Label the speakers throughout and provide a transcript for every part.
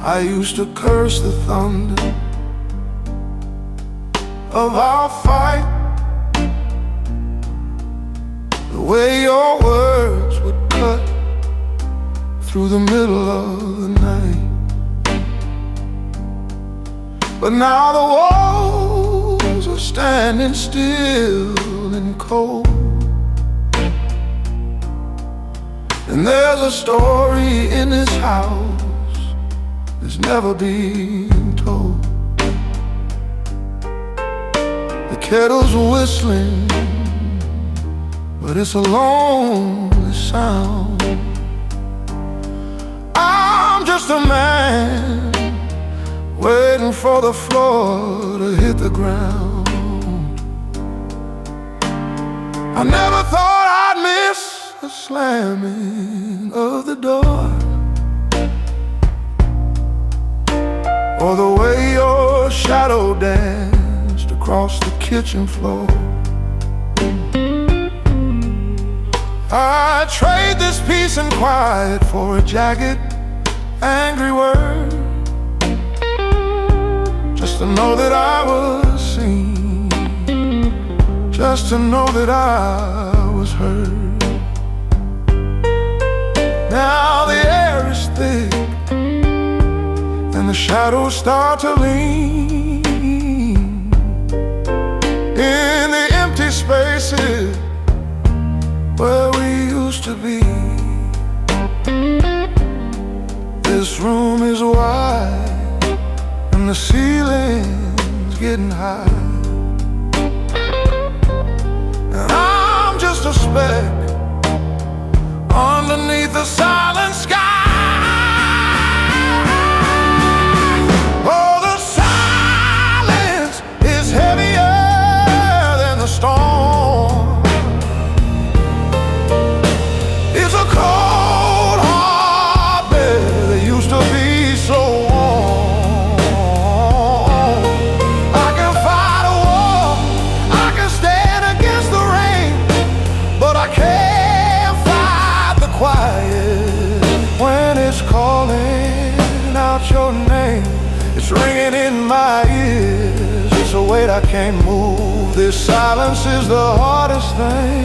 Speaker 1: I used to curse the thunder of our fight, the way your words would cut through the middle of the night. But now the walls are standing still and cold, and there's a story in this house that's never been told. The kettle's whistling, but it's a lonely sound. I'm just a man waiting for the floor to hit the ground. I never thought I'd miss the slamming of the door, or the way your shadow danced across the kitchen floor. I'd trade this peace and quiet for a jagged, angry word, just to know that I was seen, just to know that I was heard. Now the air is thick and the shadows start to lean in the empty spaces where we used to be. This room is wide and the ceiling's getting high, and I'm just a speck underneath the silent sky. Oh, the silence is heavier than the storm. It's a cold, hard bed that used to be so warm. I can fight a war, I can stand against the rain, but I can't fight the quiet when it's calling out your name. It's ringing in my ears, it's a weight I can't move. This silence is the hardest thing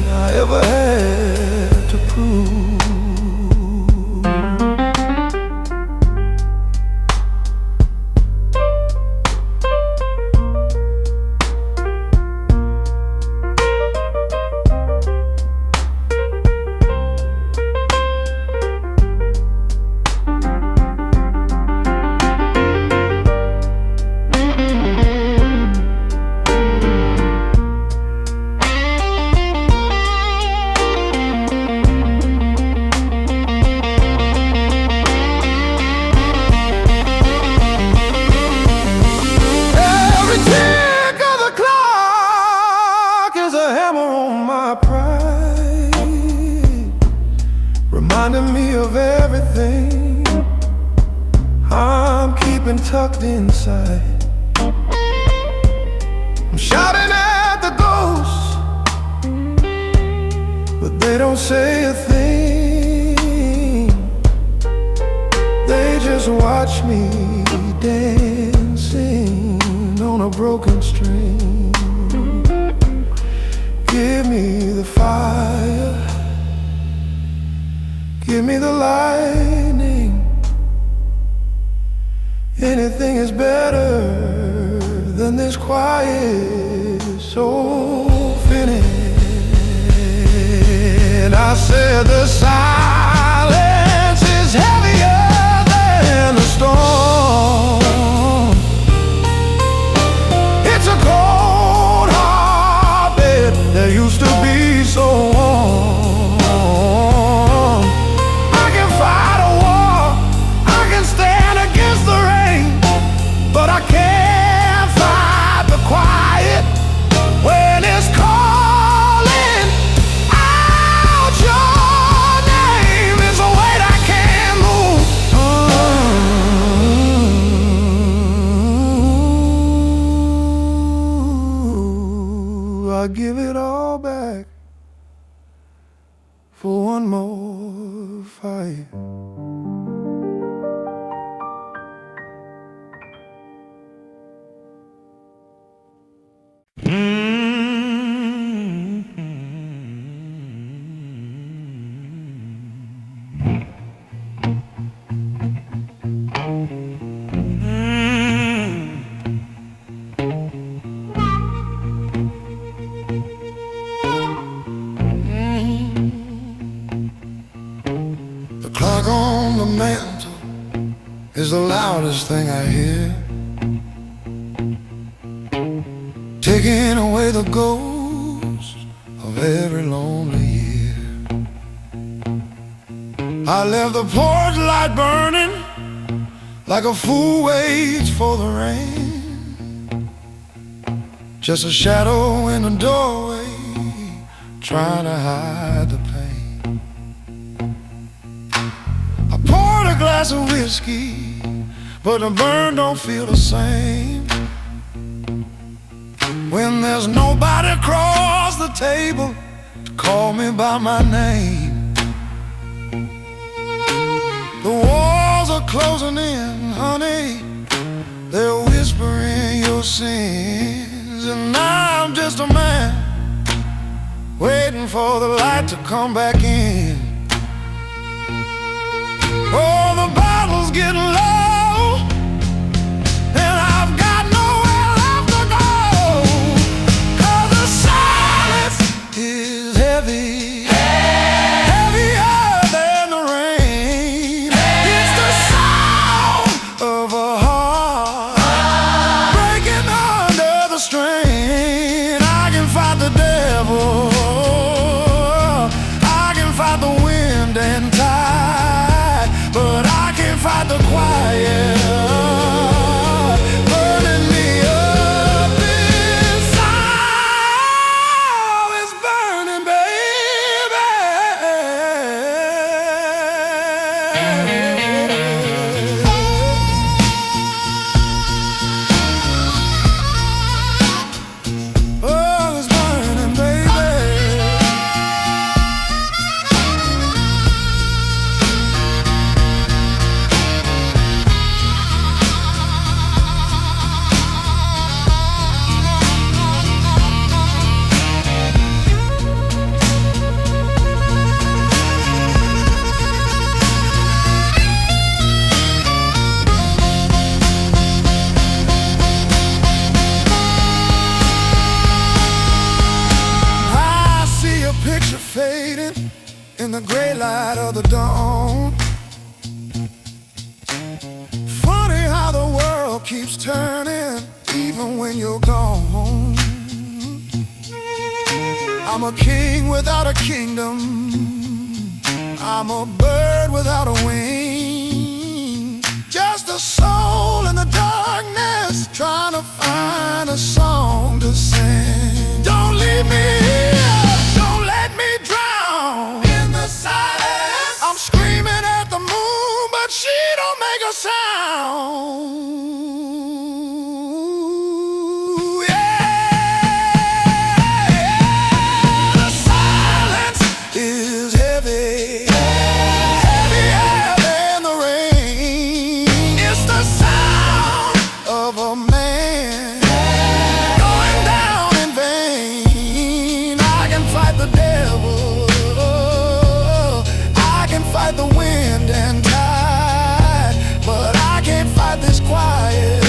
Speaker 1: I ever had to prove. Reminding me of everything I'm keeping tucked inside. I'm shouting at the ghosts, but they don't say a thing. They just watch me dancing on a broken string. Give me the fire, give me the lightning. Anything is better than this quiet soul feeling. I said the silence is heavier than the storm. It's a cold, hard bed that used to be so warm. But I can't fight the quiet when it's calling out your name. It's a weight I can't move. Ooh, I give it all back for one more fight. is the loudest thing I hear, taking away the ghost of every lonely year. I left the porch light burning like a fool waits for the rain, just a shadow in the doorway trying to hide the pain. I poured a glass of whiskey, but the burn don't feel the same when there's nobody across the table to call me by my name. The walls are closing in, honey, they're whispering your sins, and I'm just a man waiting for the light to come back in. Oh, the bottle's getting low, and I've got nowhere left to go, 'cause the silence is heavy, heavier than the rain. It's the sound of a heart breaking under the strain. I can fight the devil, I can fight the wind and tide, but I can't fight the quiet burning me up inside. Oh, it's burning, baby. Oh, it's burning, baby. I see a picture fading in the gray light of the dawn. Funny how the world keeps turning even when you're gone. I'm a king without a kingdom, I'm a bird without a wing, just a soul in the darkness trying to find a song to sing. Don't leave me here, don't let me drown in the silence. I'm screaming at the moon, but she don't make a sound. The silence is heavy, heavier than the rain. It's the sound of a man going down in vain. I can fight the devil, I can fight the wind and tide, but I can't fight this quiet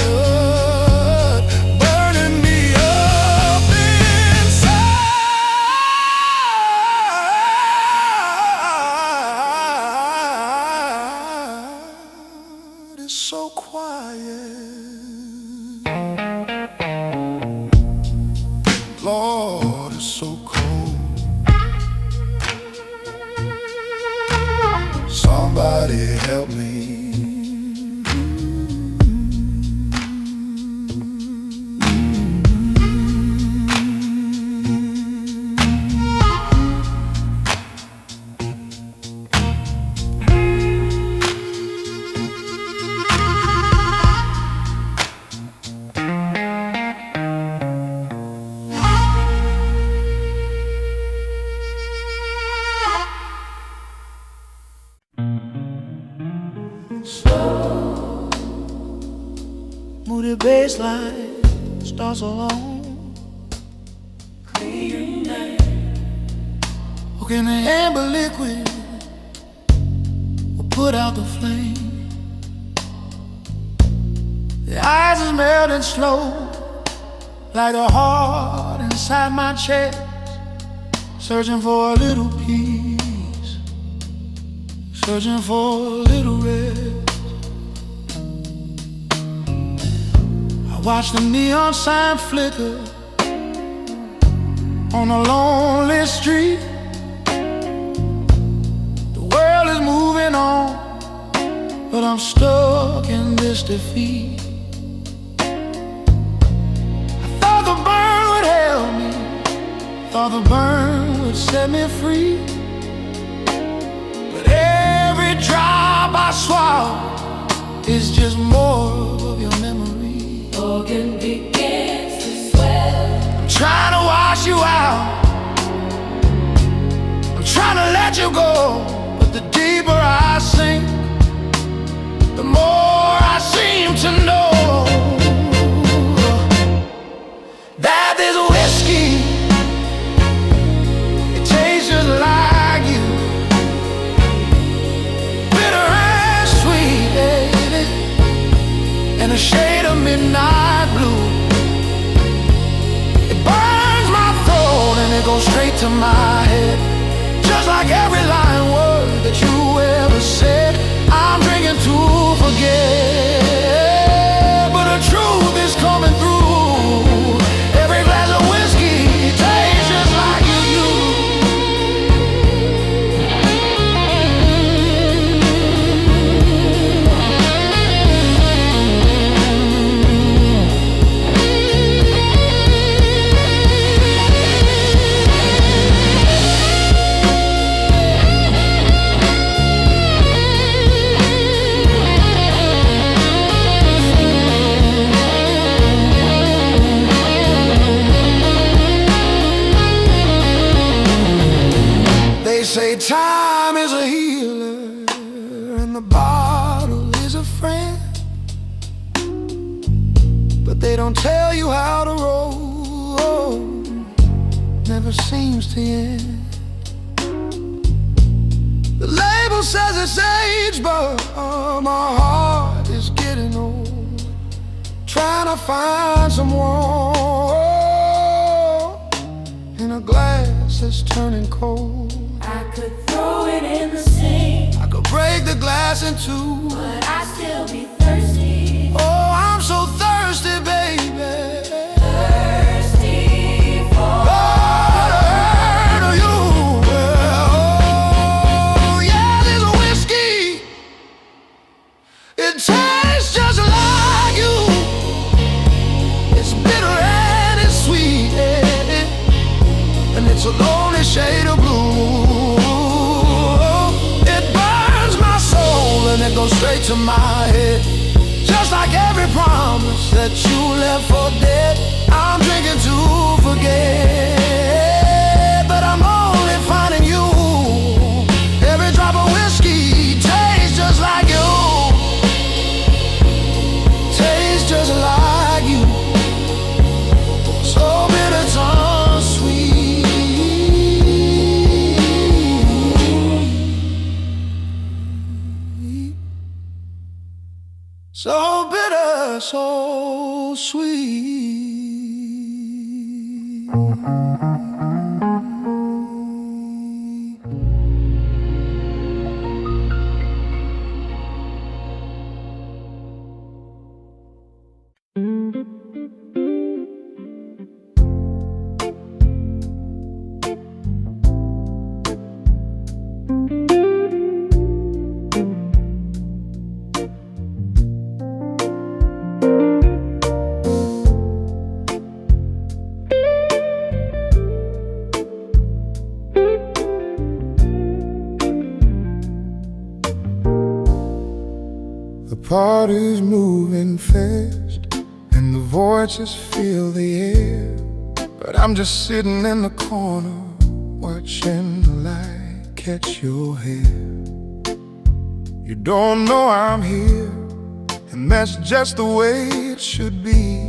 Speaker 1: burning me up inside. It's so quiet, Lord, it's so cold. Somebody help me. Moody baseline starts alone. Hooking the amber liquid will put out the flame. The ice is melting slow, like a heart inside my chest, searching for a little peace, searching for a little rest. watch the neon sign flicker on a lonely street. The world is moving on, but I'm stuck in this defeat. I thought the burn would help me, thought the burn would set me free. But every drop I swallow is just more of your memory.
Speaker 2: Organ begins to swell.
Speaker 1: I'm trying to wash you out, I'm trying to let you go, but the deeper I sink, the more I seem to know that this whiskey, it tastes just like you, bitter and sweet, baby, and a shade of midnight blue. It burns my throat and it goes straight to my head, just like every lying word that you ever said. I'm drinking to forget, but the truth is coming through. Every glass of whiskey tastes just like you do. They say time is a healer and the bottle is a friend, but they don't tell you how to roll, never seems to end. The label says it's age, but my heart is getting old, trying to find some warmth in a glass that's turning cold.
Speaker 2: I could throw it in the sink,
Speaker 1: I could break the glass in two,
Speaker 2: but I'd still be thirsty.
Speaker 1: oh, I'm so thirsty, baby.
Speaker 2: Thirsty for
Speaker 1: Oh, the hurt of you. Oh, yeah, this whiskey, it tastes just like you. It's bitter and it's sweet, and it's a lonely shade of blue. It goes straight to my head, just like every promise that you left for dead. I'm drinking to forget, but I'm only finding you. Every drop of whiskey tastes just like you, tastes just like you. So bitter, so sweet. So bitter, so sweet. The party's moving fast and the voices fill the air, but I'm just sitting in the corner watching the light catch your hair. You don't know I'm here, and that's just the way it should be.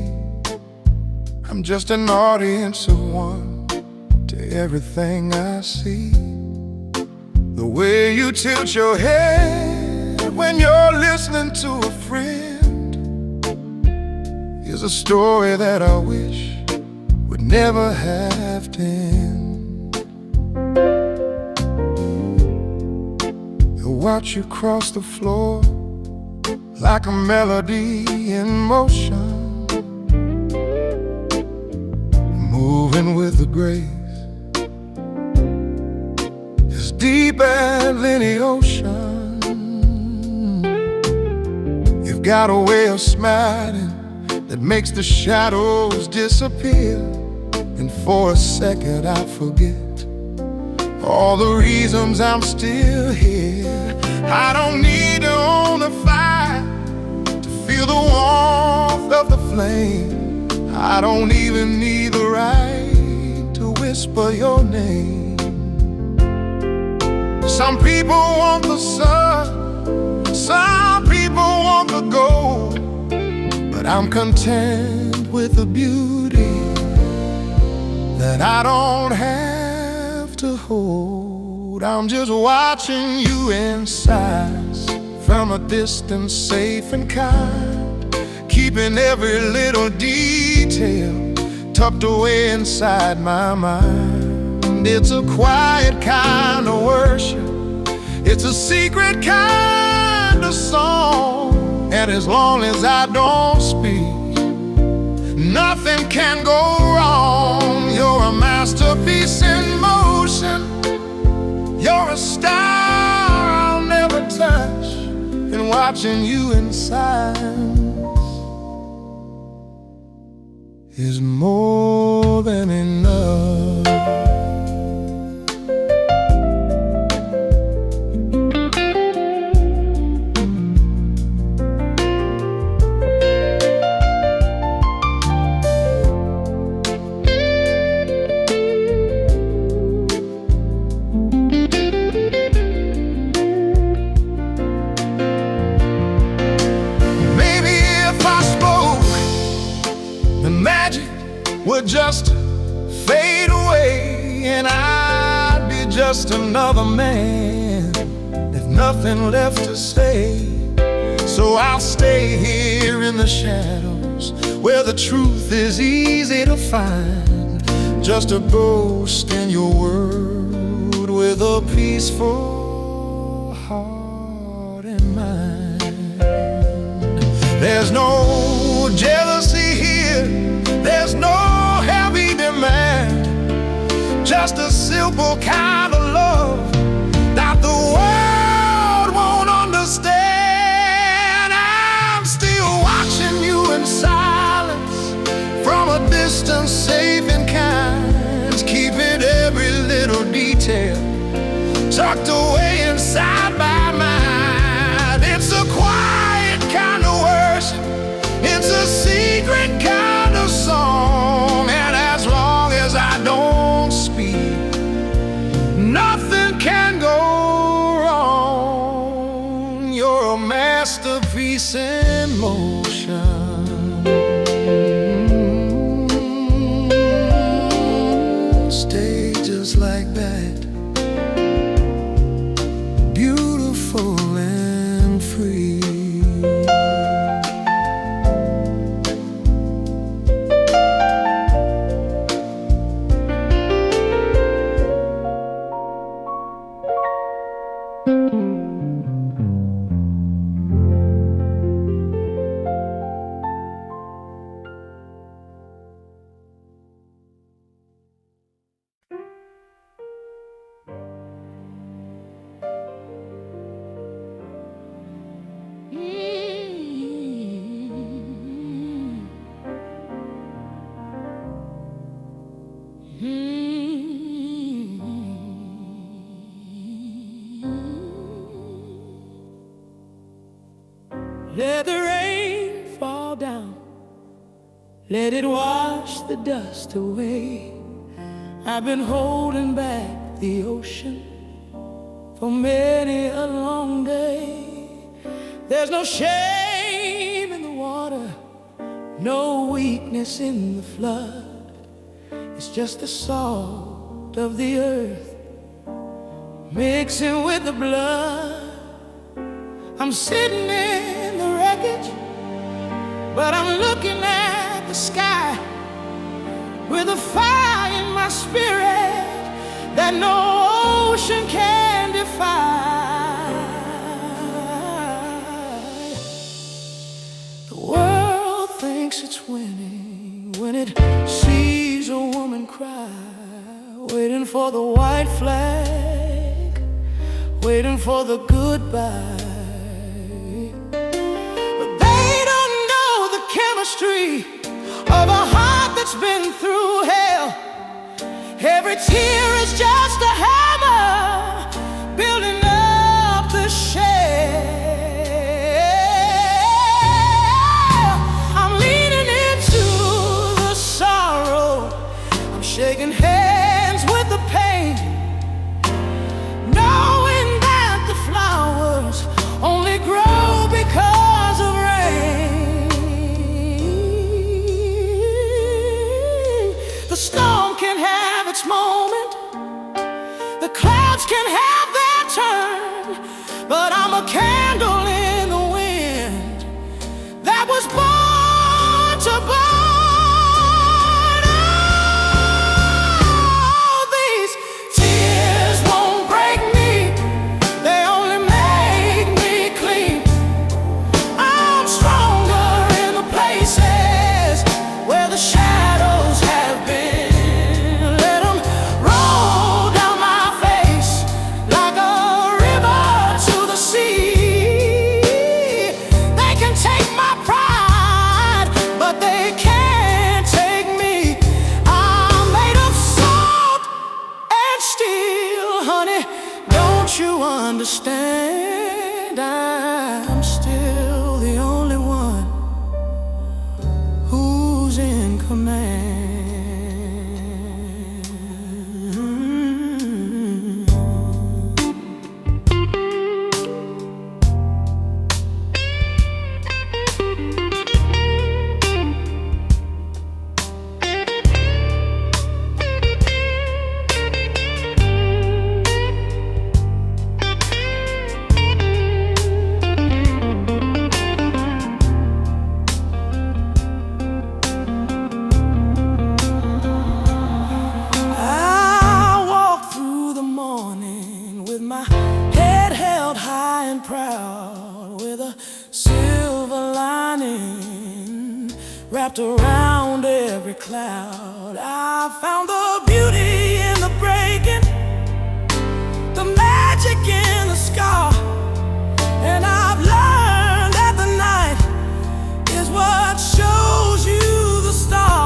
Speaker 1: I'm just an audience of one to everything I see. The way you tilt your head when you're listening to a friend is a story that I wish would never have to end. I watch you cross the floor like a melody in motion. moving with the grace as deep as any ocean. You've got a way of smiling that makes the shadows disappear, and for a second I forget all the reasons I'm still here. I don't need to own a fire to feel the warmth of the flame. I don't even need the right to whisper your name. Some people want the sun, some people want the gold, but I'm content with the beauty that I don't have to hold. I'm just watching you in size from a distance, safe and kind, keeping every little detail tucked away inside my mind. It's a quiet kind of worship, it's a secret kind of song, and as long as I don't speak, nothing can go wrong. You're a masterpiece in motion, you're a star I'll never touch, and watching you in silence is more than enough. Would just fade away, and I'd be just another man with nothing left to say. So I'll stay here in the shadows where the truth is easy to find, just a ghost in your world with a peaceful heart and mind. There's no jealousy here, there's no heavy demand, just a simple kind of love that the world won't understand. I'm still watching you in silence from a distance, safe and kind, keeping every little detail tucked away inside my mind. It's a quiet kind of worship, it's a secret kind of song, and as long as I don't speak, nothing can go wrong. You're a masterpiece in motion. Stay just like that, beautiful and free.
Speaker 3: Let the rain fall down, let it wash the dust away. I've been holding back the ocean for many a long day. There's no shame in the water, no weakness in the flood. It's just the salt of the earth mixing with the blood. I'm sitting in the wreckage, but I'm looking at the sky with a fire in my spirit that no ocean can defy. The world thinks it's winning when it sees sees a woman cry, waiting for the white flag, waiting for the goodbye. But they don't know the chemistry of a heart that's been through hell. Every tear is just a hammer building up the shell. I'm leaning into the sorrow, I'm shaking hands with the pain, knowing that the flowers only grow because of rain. The storm can have its moment, the clouds can have their turn, but I'm a candle in the wind that was born to burn. Oh, these tears won't break me, they only make me clean. I'm stronger in the places where the shadows have been. Let them roll down my face like a river to the sea. They can take my pride, but they can't take me. I'm made of salt and steel, honey, don't you understand? I'm still the only one who's in command. I walk through the morning with my head held high and proud, with a silver lining wrapped around every cloud. I found the beauty in the breaking, the magic in the scar, and I've learned that the night is what shows you the star.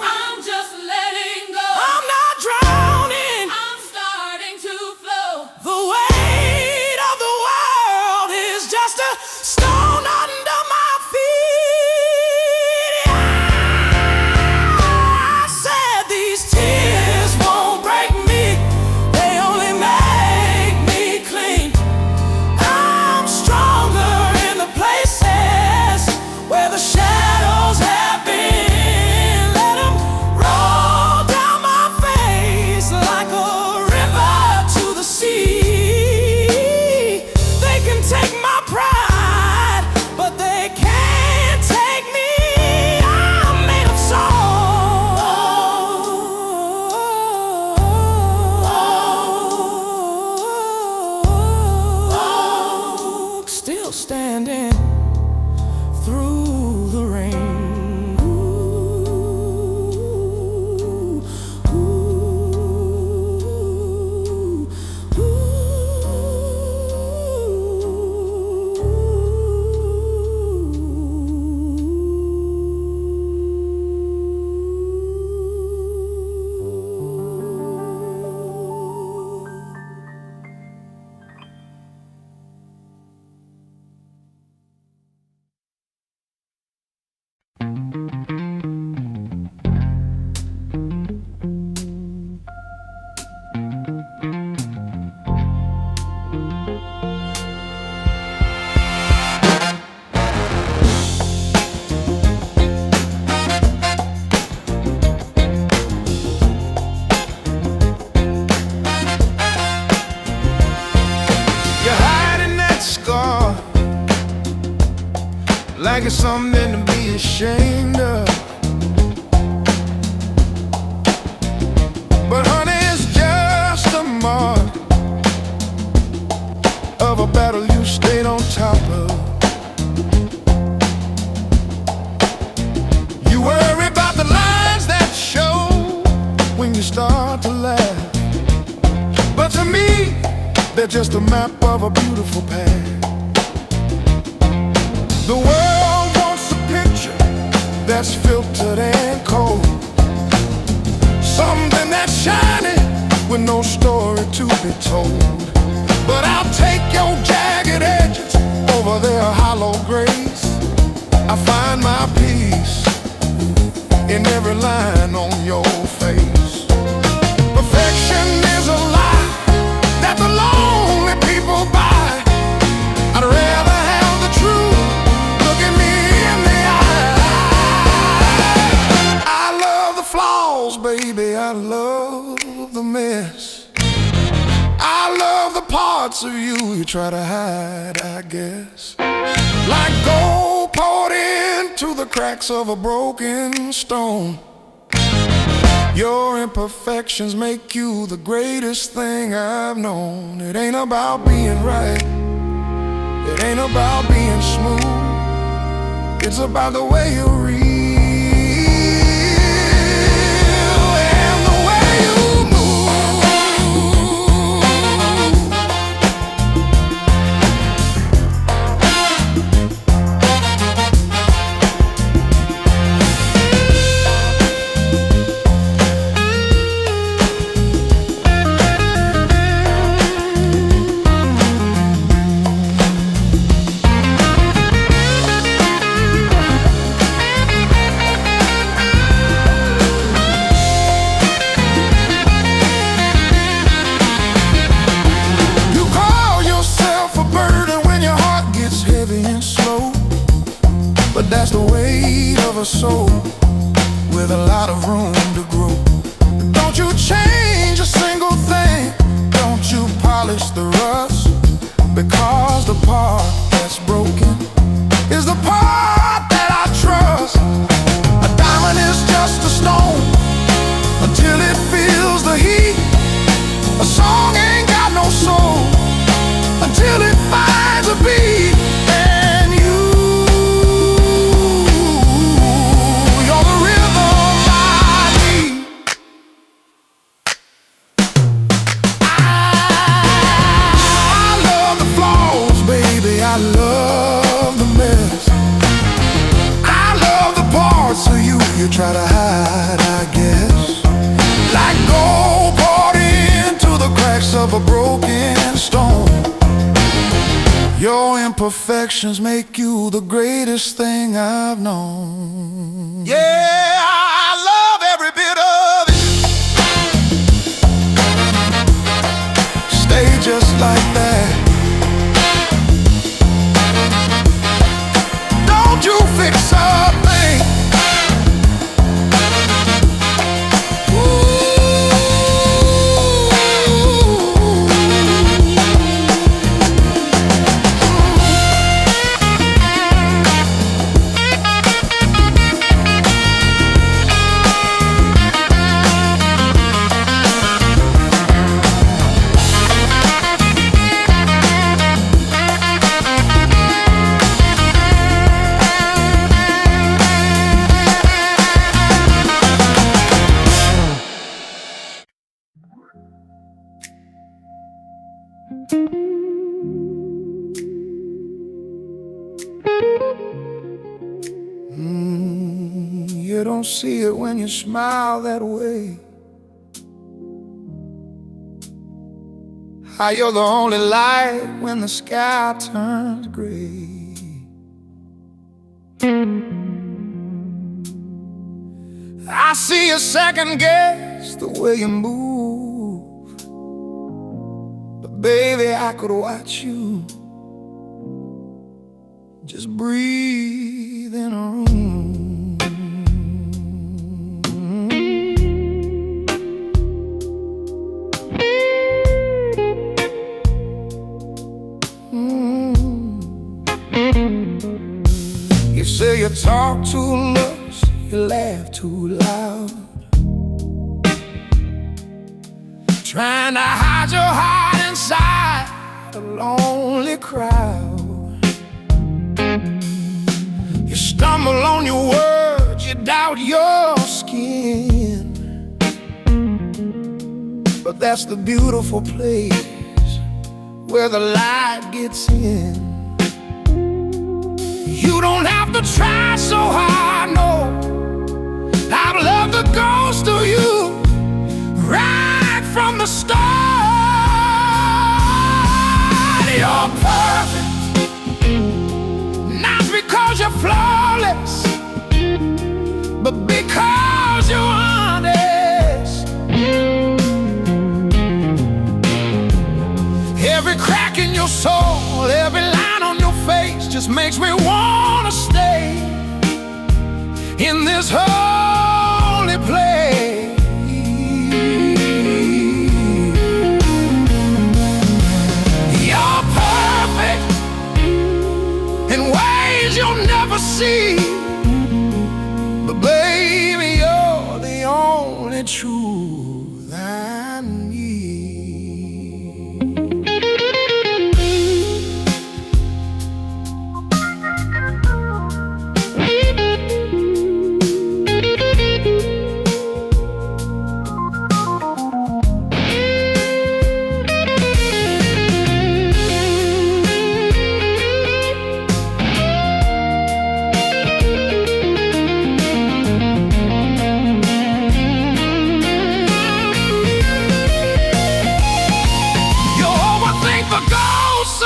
Speaker 2: I'm just letting go.
Speaker 3: I'm not drowning.
Speaker 2: I'm starting to flow.
Speaker 3: The weight of the world is just a stone under my feet.
Speaker 1: just a map of a beautiful past. The world wants a picture that's filtered and cold, something that's shiny with no story to be told. But I'll take your jagged edges over their hollow grace. I find my peace in every line on your face. Perfection is a lie that the lonely people buy. I'd rather have the truth look at me in the eye. I love the flaws, baby, I love the mess. I love the parts of you try to hide, I guess. Like gold poured into the cracks of a broken stone. Your imperfections make you the greatest thing I've known. It ain't about being right, it ain't about being smooth. It's about the way you read and the way you that's the weight of a soul with a lot of room to grow. Don't you change a single thing, don't you polish the rust, because the part that's broken is the part that I trust. A diamond is just a stone until it feels the heat. A song ain't got no soul until it finds a beat. I love the mess. I love the parts of you try to hide, I guess. Like gold poured into the cracks of a broken stone. Your imperfections make you the greatest thing I've known. Yeah, I love every bit of it. Stay just like that. You fix a thing. You don't see it when you smile that way. How you're the only light when the sky turns gray. I see you second guess the way you move, but baby, I could watch you just breathe in a room. You say you talk too much, you laugh too loud, trying to hide your heart inside a lonely crowd. You stumble on your words, you doubt your skin, but that's the beautiful place where the light gets in. You don't have to try so hard, no. I've loved the ghost of you right from the start. You're perfect, not because you're flawless, but because you're honest. Every crack in your soul, every line on your face just makes me wanna stay in this holy place. You're perfect in ways you'll never see, but baby, you're the only truth I need.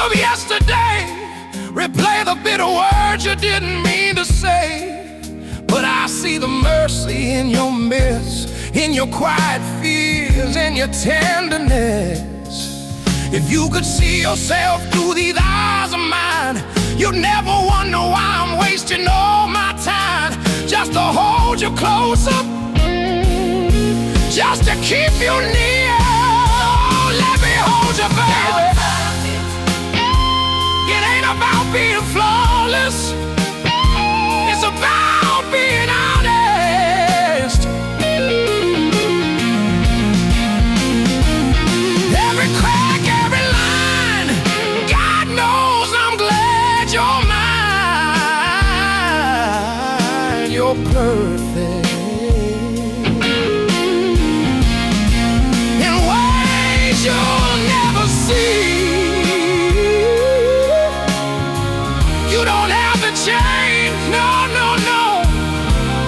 Speaker 1: Of yesterday, replay the bitter words you didn't mean to say. But I see the mercy in your mess, in your quiet fears, in your tenderness. If you could see yourself through these eyes of mine, you'd never wonder why I'm wasting all my time just to hold you closer, just to keep you near. Oh, let me hold you, baby. It ain't about being flawless, it's about being honest. Every crack, every line, God knows I'm glad you're mine. You're perfect in ways you'll never see. You don't have to change, no, no, no.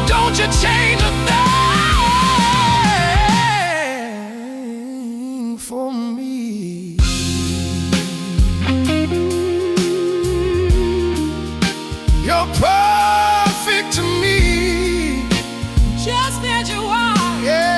Speaker 1: Don't you change a thing for me. You're perfect to me, just as you are, yeah.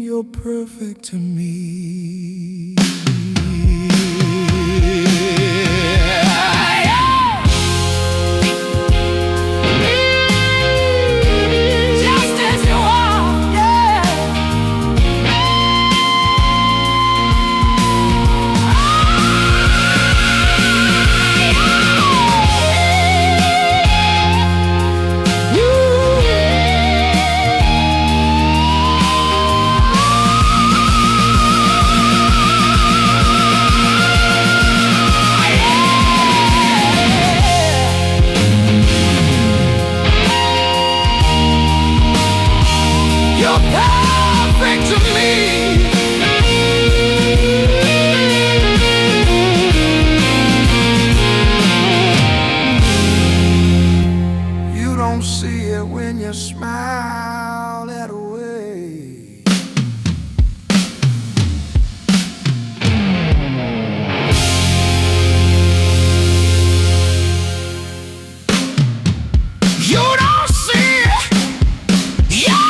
Speaker 1: You're perfect to me.
Speaker 3: Just as you are, yeah.
Speaker 1: You're perfect to me. You don't see it when you smile that way. You don't see it. Yeah.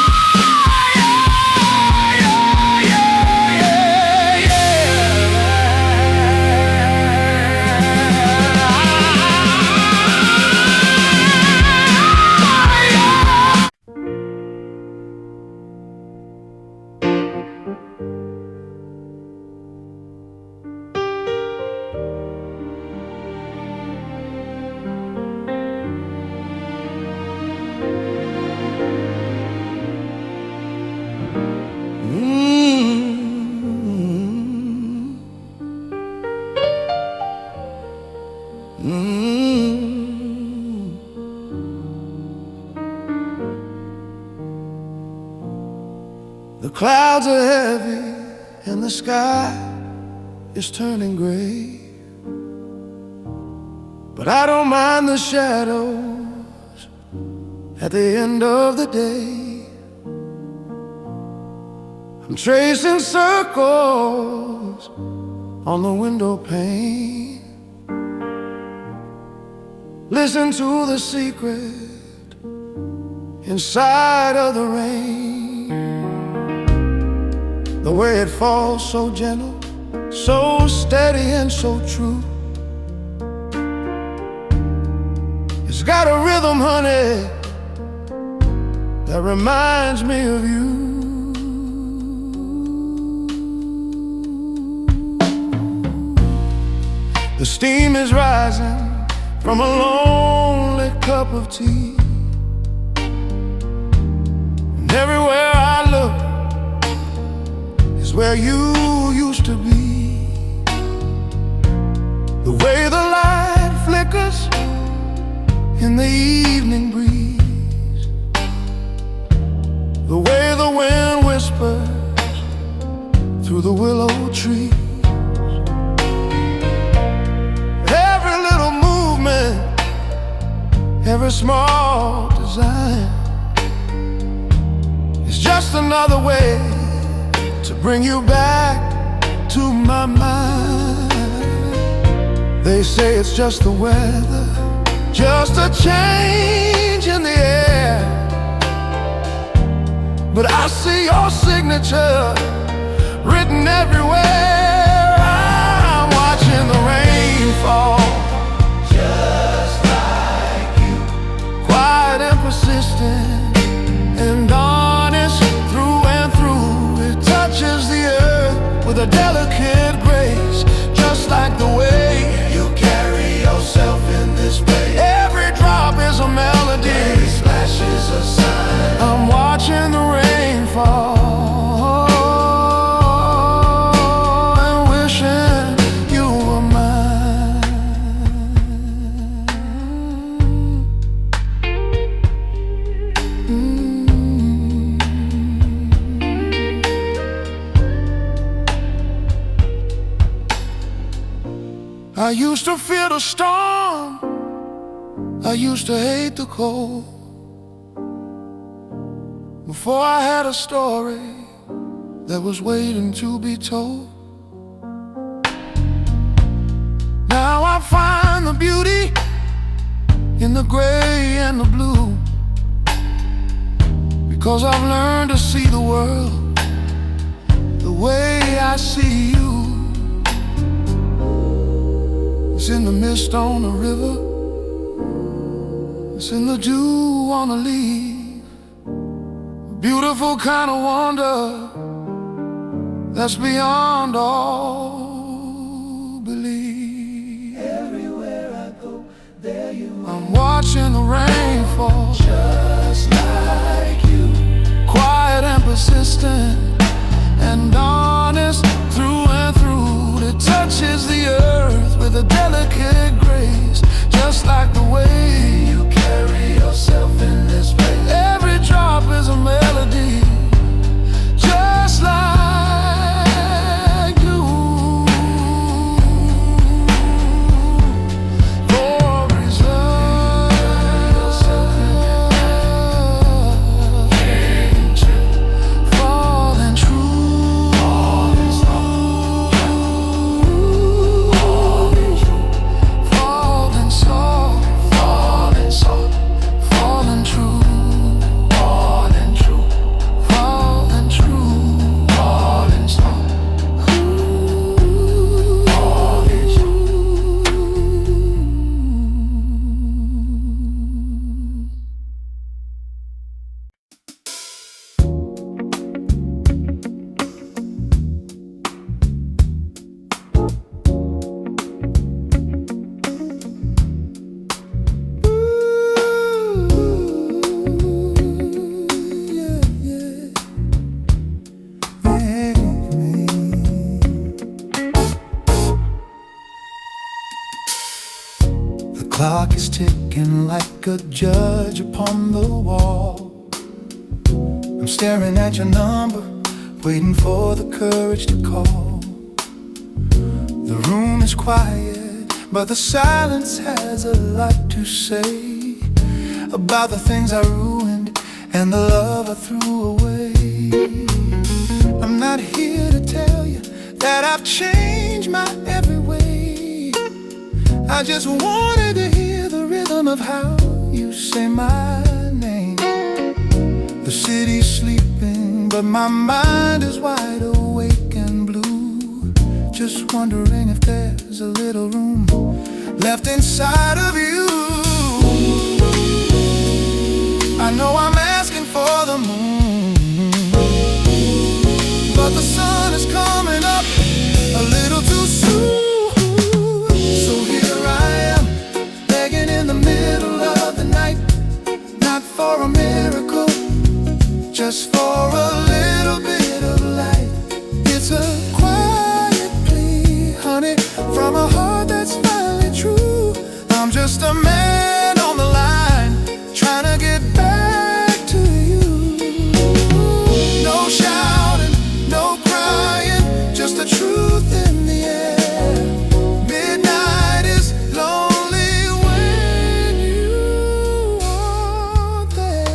Speaker 1: The clouds are heavy and the sky is turning gray, but I don't mind the shadows at the end of the day. I'm tracing circles on the window pane. Listen to the secret inside of the rain. The way it falls so gentle, so steady and so true. It's got a rhythm, honey, that reminds me of you. The steam is rising from a lonely cup of tea, and everywhere I look is where you used to be. The way the light flickers in the evening breeze, the way the wind whispers through the willow tree. Every little movement, every small design is just another way to bring you back to my mind. They say it's just the weather, just a change in the air, but I see your signature written everywhere. I'm watching the rain fall, just like you, quiet and persistent and honest through and through. It touches the earth with a delicate grace, just like the way you carry yourself in this place. Every drop is a melody, every splash is a sign. I'm watching the rain fall and wishing you were mine. I used to fear the storm, I used to hate the cold, before I had a story that was waiting to be told. Now I find the beauty in the gray and the blue, because I've learned to see the world the way I see you. It's in the mist on the river, it's in the dew on the leaf, a beautiful kind of wonder that's beyond all belief. Everywhere I go, there you are. I'm watching the rain fall, just like you, quiet and persistent and honest through and through. It touches the earth with a delicate grace, just like the way you carry yourself in this place. Every drop is a melody, just like you. For reserve yourself in falling true, falling soft, falling soft, falling soft, falling true, falling true, falling true, falling soft, falling true. The clock is ticking like a judge upon the wall. I'm staring at your number, waiting for the courage to call. The room is quiet, but the silence has a lot to say about the things I ruined and the love I threw away. I'm not here to tell you that I've changed my every way. I just wanted to hear the rhythm of how you say my name. The city's sleeping, but my mind is wide awake and blue, just wondering if there's a little room left inside of you. I know I'm asking for the moon, but the sun is coming up a little too soon. So here I am, begging in the middle of the night, not for a miracle, just for a little bit of light. It's a quiet plea, honey, from a heart that's finally true. I'm just a man on the line, trying to get back to you. No shouting, no crying, just the truth in the air. Midnight is lonely when you aren't there.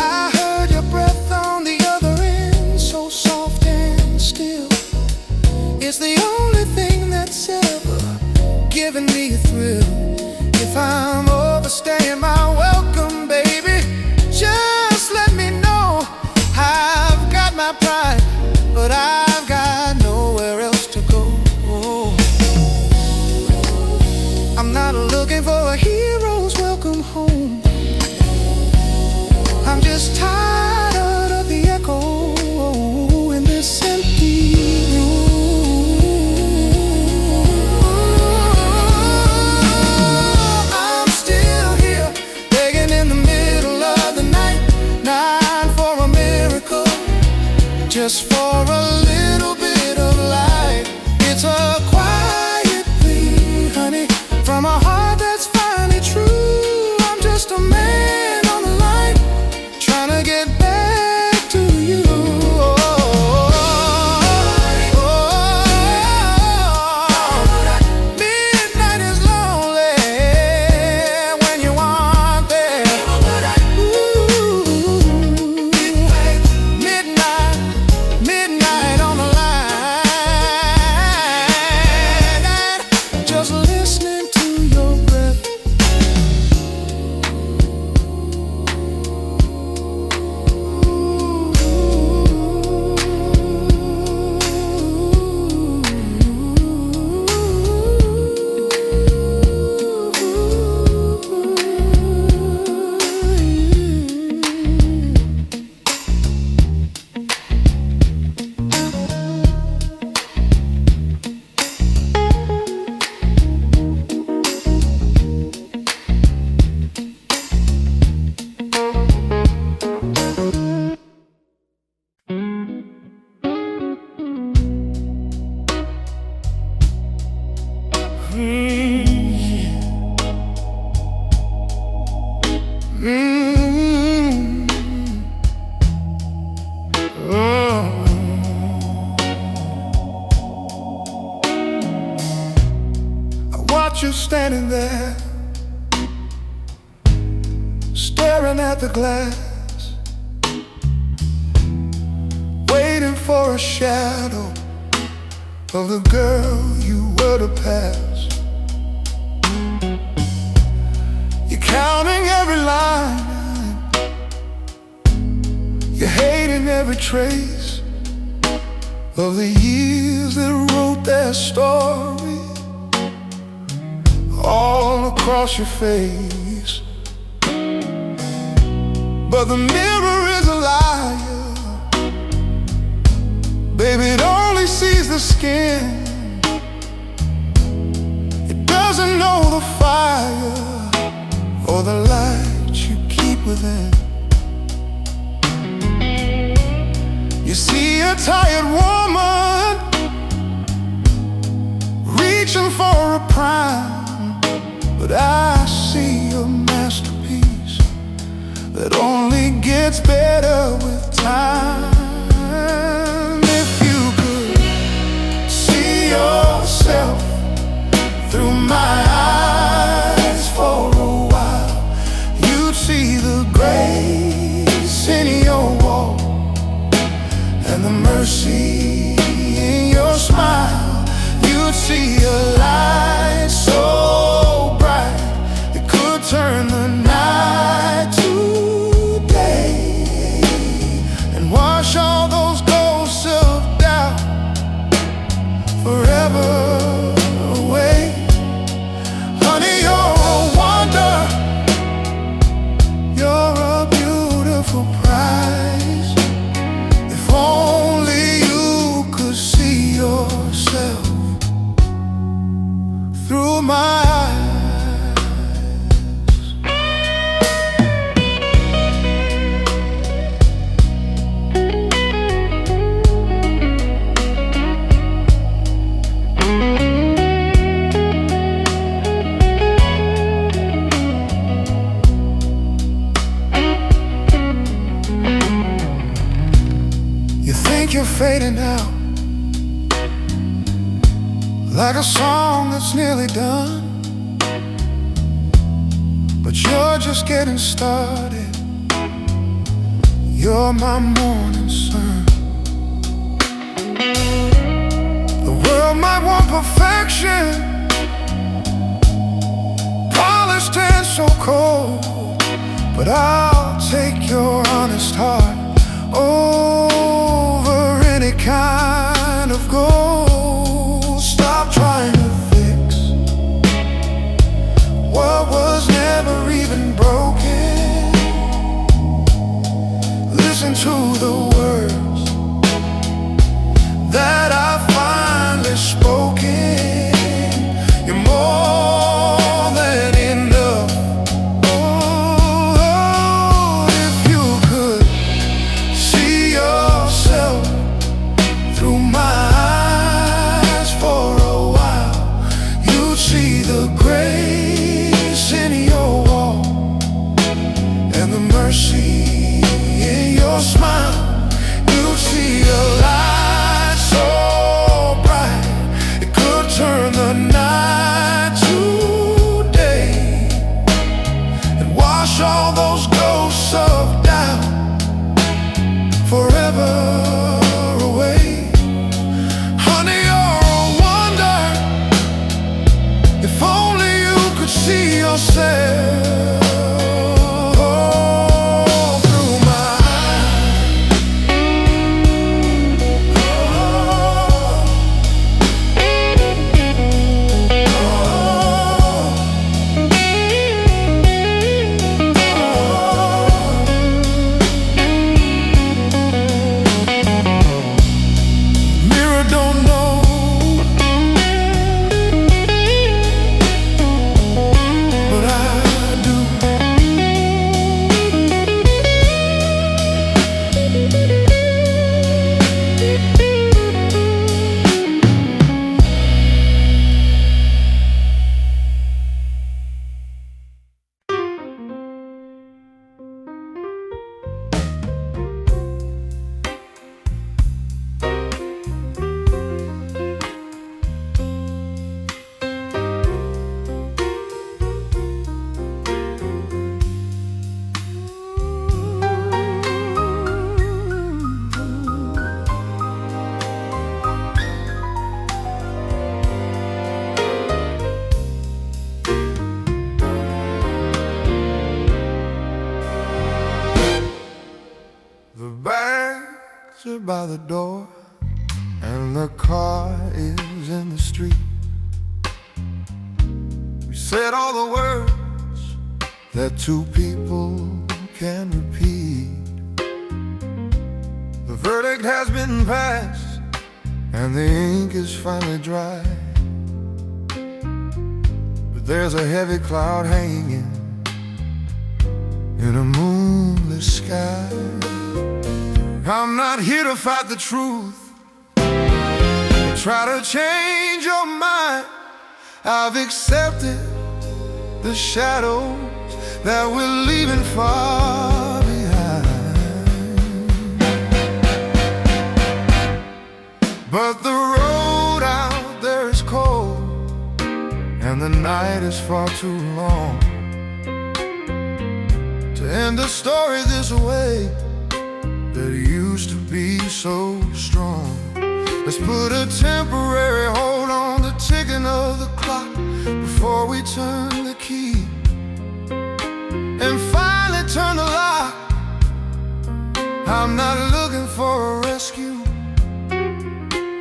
Speaker 1: I heard your breath on the other end, so soft and still. It's the only thing that's ever given me a thrill. If I'm overstaying my welcome, baby, just let me know. I've got my pride, but I've got nowhere else to go. I'm not looking for a hero's welcome home. I'm just tired of the echo in this empty room. I'm still here, begging in the middle of the night, not for a miracle, just for a little bit of light. It's a quiet from a heart that's finally true. I'm just a man on the line. at the glass, waiting for a shadow of the girl you were to pass. You're counting every line, you're hating every trace of the years that wrote their story all across your face. But the mirror is a liar, baby, it only sees the skin. It doesn't know the fire or the light you keep within. You see a tired woman reaching for a prime, but I see a masterpiece that only gets better with time. If you could see yourself through my eyes for a while, you'd see the grace in your walk and the mercy in your smile. You'd see a light so bright it could turn the night to day and wash all those ghosts of doubt forever away. Honey, you're a wonder, you're a beautiful prize. If only you could see yourself through my eyes. You think you're fading out, like a song that's nearly done, but you're just getting started. You're my morning sun. The world might want perfection, polished and so cold, but I'll take your honest heart over any kind of gold. Stop trying to fix what was never even broken. Listen to the words that I finally spoken. You're more than enough. Oh, if you could see yourself through my eyes for a while, you'd see the grace in your walk and the mercy in your smile. You'd see a light so bright it could turn the night to day and wash all those ghosts of doubt forever away. Honey, you're a wonder, if only you could see yourself through my eyes. The bags are by the door, and the car is in the street. We said all the words that two people can repeat. The verdict has been passed, and the ink is finally dry. But there's a heavy cloud hanging in a moonless sky. I'm not here to fight the truth, try to change your mind. I've accepted the shadows that we're leaving far behind. But the road out there is cold, and the night is far too long to end the story this way that used to be so strong. Let's put a temporary hold on the ticking of the clock before we turn the key and finally turn the lock. I'm not looking for a rescue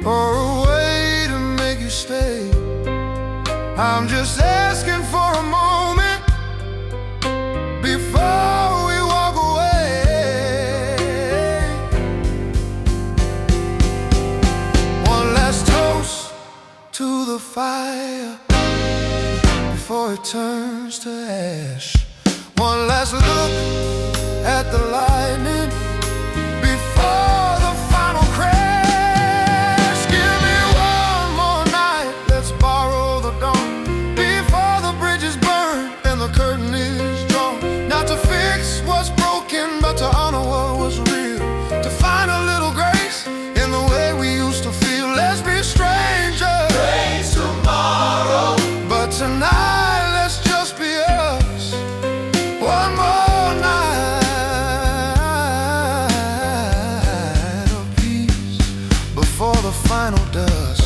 Speaker 1: or a way to make you stay. I'm just asking for a moment before we walk away. One last toast to the fire before it turns to ash. One last look at the lightning before the final crash. Give me one more night, let's borrow the dawn before the bridge is burned and the curtain is drawn. Not to fix what's broken, but to honor what was real, to find a little grace in the way we used to feel. Let's be strangers, grace tomorrow, but tonight let's just be us. One more night of peace before the final dust.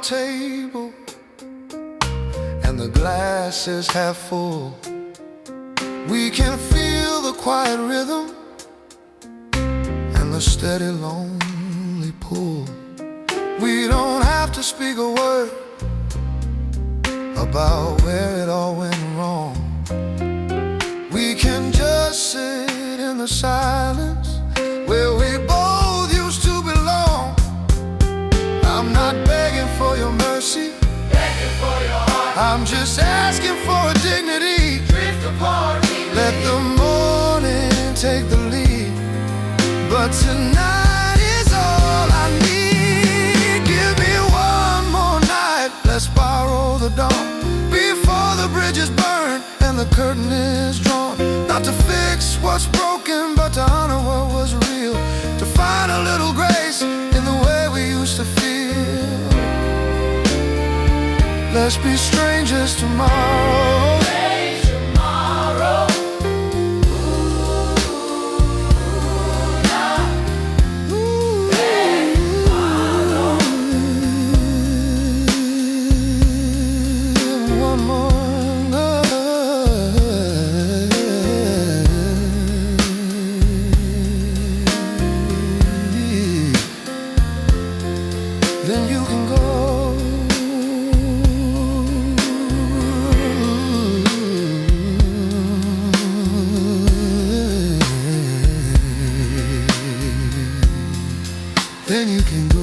Speaker 1: Table and the glass is half full. We can feel the quiet rhythm and the steady lonely pull. We don't have to speak a word about where it all went wrong. We can just sit in the silence where we both used to belong. I'm not begging for your mercy, begging for your heart. I'm just asking for a dignity. Drift apart, let the morning take the lead. But tonight is all I need. Give me one more night, let's borrow the dawn before the bridge is burned and the curtain is drawn. Not to fix what's broken, but to honor what was real, to find a little grace in the way we used to feel. Let's be strangers tomorrow. Tomorrow. One more night. Then you can go. Then you can go.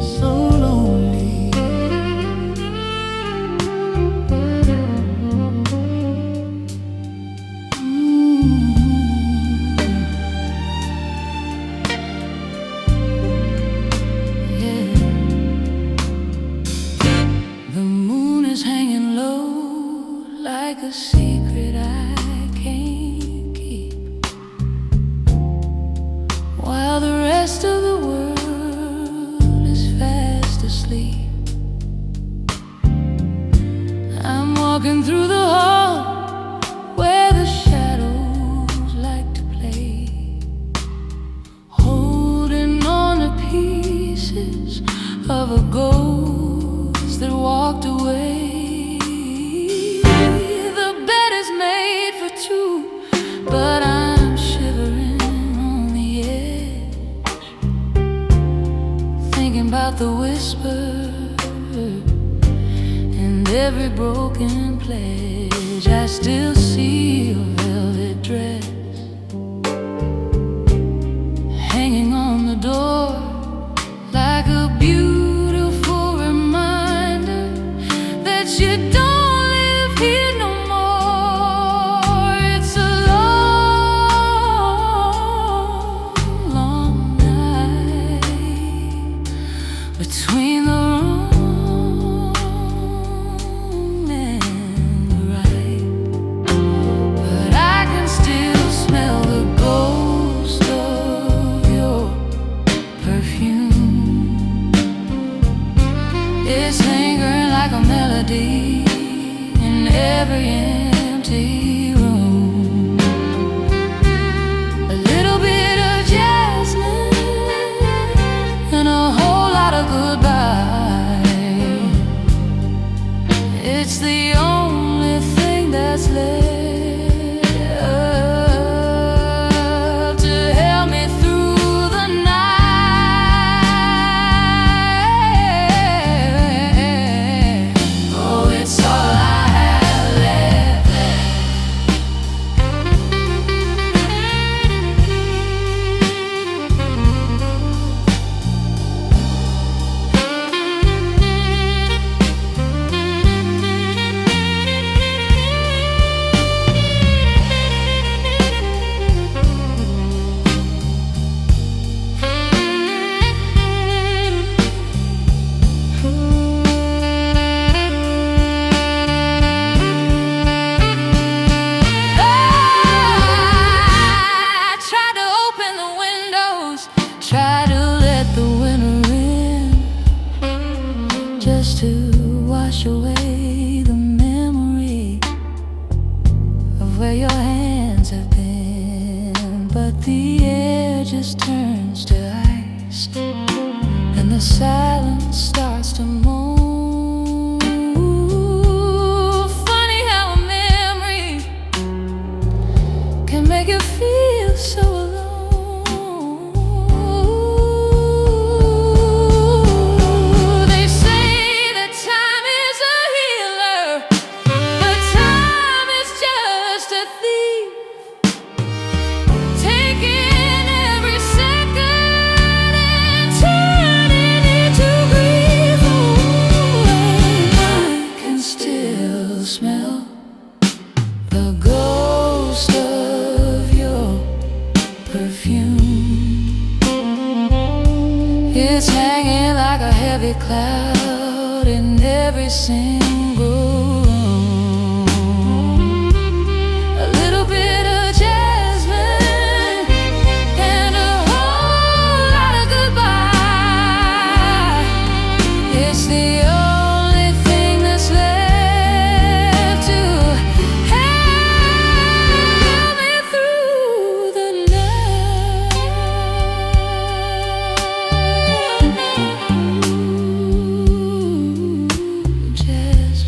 Speaker 3: So long. walking through the hall where the shadows like to play, holding on to pieces of a ghost that walked away. The bed is made for two, but I'm shivering on the edge, thinking about the whisper and every broken pledge. I still see your velvet dress hanging on the door like a beautiful reminder that you don't live here no more. It's a long, long night between the in every empty room. A little bit of jasmine and a whole lot of goodbye. It's the only thing that's left to help me through the night. Oh, it's all I have left. Try to let the winter in, just to wash away the memory of where your hands have been. But the air just turns to ice, and the silence starts to moan. Funny how a memory can make you feel so alone. Smell the ghost of your perfume. It's hanging like a heavy cloud in every single room. A little bit of jasmine and a whole lot of goodbye. It's the only thing that's left just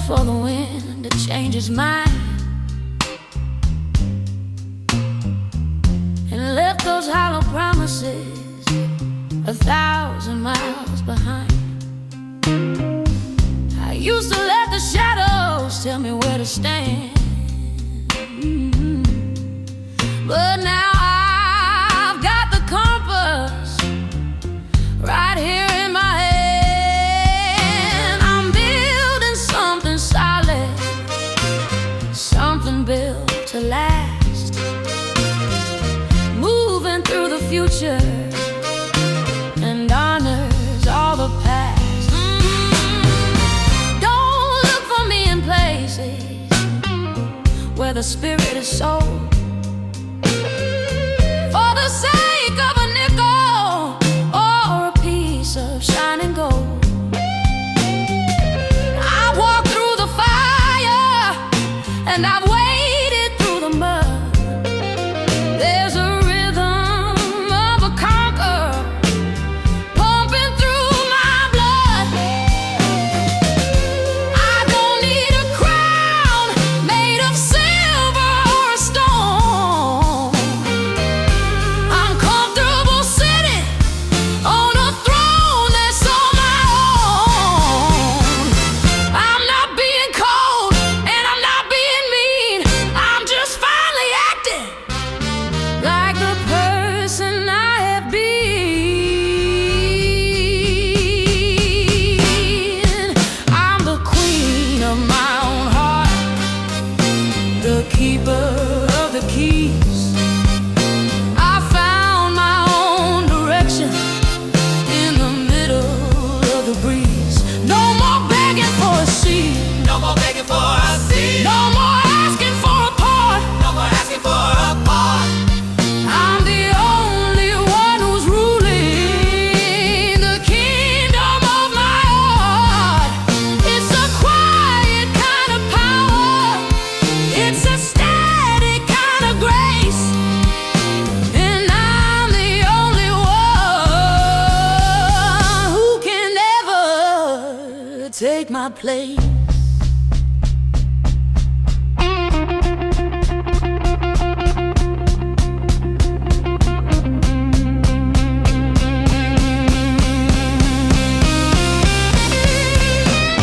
Speaker 4: for the wind to change his mind and left those hollow promises 1,000 miles behind. I used to let the shadows tell me where to stand, but now I've got the compass right here in my hand. I'm building something solid, something built to last, moving through the future and honors all the past. Don't look for me in places where the spirit is sold for the sake of a nickel or a piece of shining gold. I walked through the fire and I've waded through the mud. There's a rhythm of a conqueror pumping through my blood. I don't need a crown made of silver or a stone. I'm comfortable sitting on a throne that's all my own. I'm not being cold and I'm not being mean. I'm just finally acting like the person I have been. I'm the queen of my own heart, the keeper of the keys. I found my own direction in the middle of the breeze. No more begging for a seat,
Speaker 5: No more begging for a seat.
Speaker 4: no more asking for a part.
Speaker 5: No more asking for a part.
Speaker 4: I'm the only one who's ruling the kingdom of my heart. It's a quiet kind of power, it's a steady kind of grace, and I'm the only one who can ever take my place.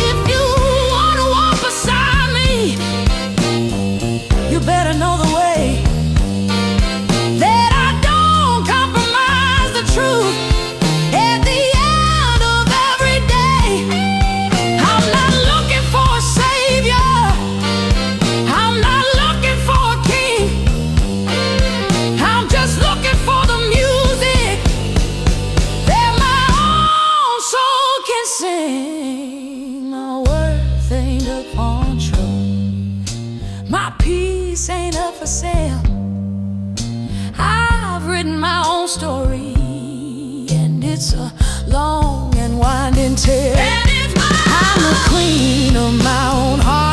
Speaker 4: If you wanna walk beside me, you better know the way, that I don't compromise the truth at the end of every day. I'm not looking for a savior, I'm not looking for a king. I'm just looking for the music that my own soul can sing. My worth ain't up on truth, my peace ain't up for sale. I've written my own story, and it's a long and winding tale. I'm the queen of my own heart,